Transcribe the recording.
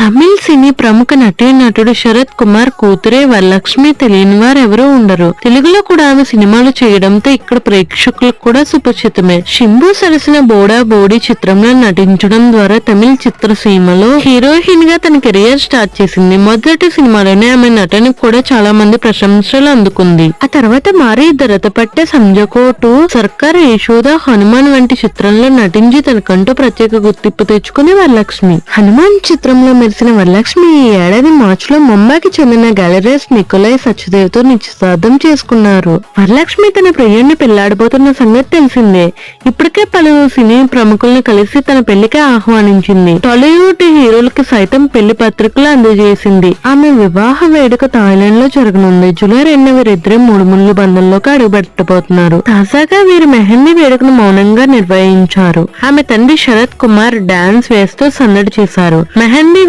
తమిళ సినీ ప్రముఖ నటుడు శరత్ కుమార్ కూతురే వరలక్ష్మి. తెలియని వారు ఎవరూ ఉండరు. తెలుగులో కూడా ఆమె సినిమాలు చేయడంతో ఇక్కడ ప్రేక్షకులకు కూడా సుపరిచితమే. శంభు సరసన బోడా బోడి చిత్రంలో నటించడం ద్వారా తమిళ చిత్రసీమలో హీరోయిన్ గా తన కెరియర్ స్టార్ట్ చేసింది. మొదటి సినిమాలోనే ఆమె నటనకు కూడా చాలా మంది ప్రశంసలు అందుకుంది. ఆ తర్వాత మారి దరతపట్టే సంజకోటు, సర్కార్, యశోద, హనుమాన్ వంటి చిత్రంలో నటించి తనకంటూ ప్రత్యేక గుర్తింపు తెచ్చుకుని వరలక్ష్మి. హనుమాన్ చిత్రంలో మెరిసిన వరలక్ష్మి ఈ ఏడాది మార్చిలో ముంబైకి చెందిన గ్యాలరీస్ నికోలై సచ్దేవ్ తో నిశ్చితార్థం చేసుకున్నారు. వరలక్ష్మి తన ప్రియుడిని పెళ్లాడబోతున్న సంగతి తెలిసిందే. ఇప్పటికే పలువురు సినీ ప్రముఖులను కలిసి తన పెళ్లికి ఆహ్వానించింది. టాలీవుడ్ హీరోలకు సైతం పెళ్లి పత్రికలు అందజేసింది. ఆమె వివాహ వేడుక థాయిలాండ్ లో జరగనుంది. జూలై 2న వీరిద్దరే మూడు ముళ్ళు బంధంలోకి అడుగుపెట్టబోతున్నారు. తాజాగా వీరి మెహందీ వేడుకను మౌనంగా నిర్వహించారు. ఆమె తండ్రి శరత్ కుమార్ డాన్స్ వేస్తూ సందడి చేశారు. మెహందీ